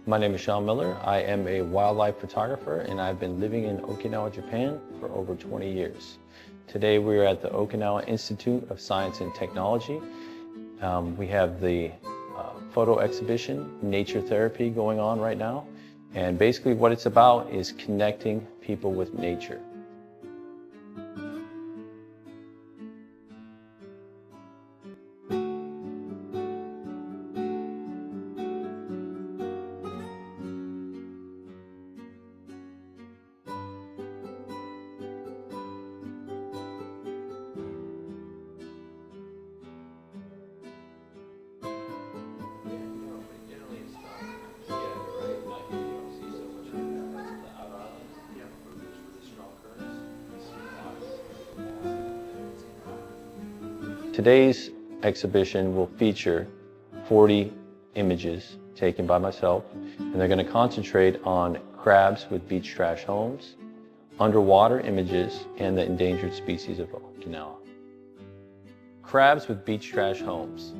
My name is Shawn Miller. I am a wildlife photographer and I've been living in Okinawa, Japan for over 20 years. Today we are at the Okinawa Institute of Science and Technology. We have the photo exhibition, Nature Therapy, going on right now. And basically what it's about is connecting people with nature. Today's exhibition will feature 40 images taken by myself, and they're going to concentrate on crabs with beach trash homes, underwater images, and the endangered species of Okinawa. Crabs with beach trash homes.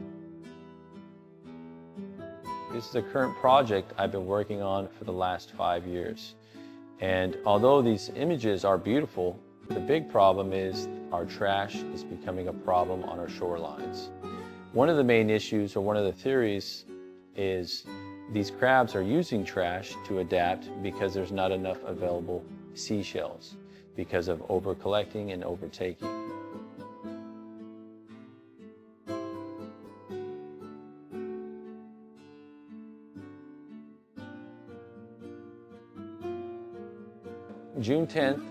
This is a current project I've been working on for the last 5 years. And although these images are beautiful, the big problem is our trash is becoming a problem on our shorelines. One of the main issues, or one of the theories, is these crabs are using trash to adapt because there's not enough available seashells because of over-collecting and overtaking. June 10th,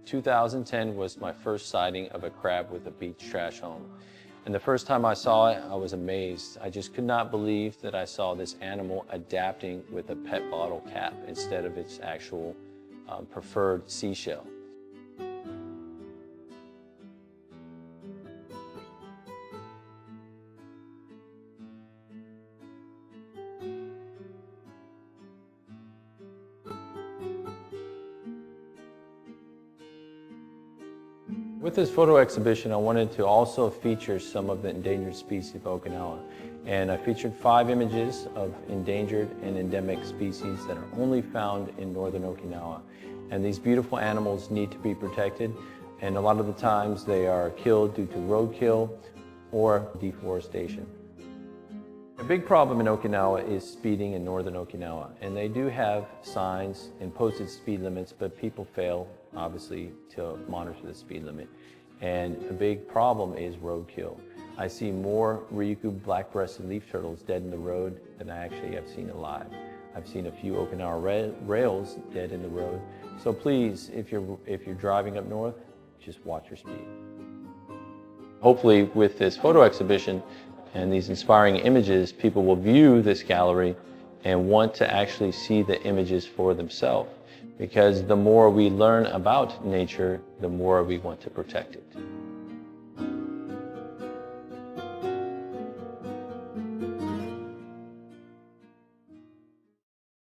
2010 was my first sighting of a crab with a beach trash home. And the first time I saw it, I was amazed. I just could not believe that I saw this animal adapting with a PET bottle cap instead of its actual preferred seashell. With this photo exhibition, I wanted to also feature some of the endangered species of Okinawa. And I featured 5 images of endangered and endemic species that are only found in northern Okinawa. And these beautiful animals need to be protected, and a lot of the times they are killed due to roadkill or deforestation. A big problem in Okinawa is speeding in northern Okinawa, and they do have signs and posted speed limits, but people fail, obviously, to monitor the speed limit. And a big problem is roadkill. I see more Ryukyu black-breasted leaf turtles dead in the road than I actually have seen alive. I've seen a few Okinawa rails dead in the road. So please, if you're driving up north, just watch your speed. Hopefully with this photo exhibition and these inspiring images, people will view this gallery and want to actually see the images for themselves. Because the more we learn about nature, the more we want to protect it.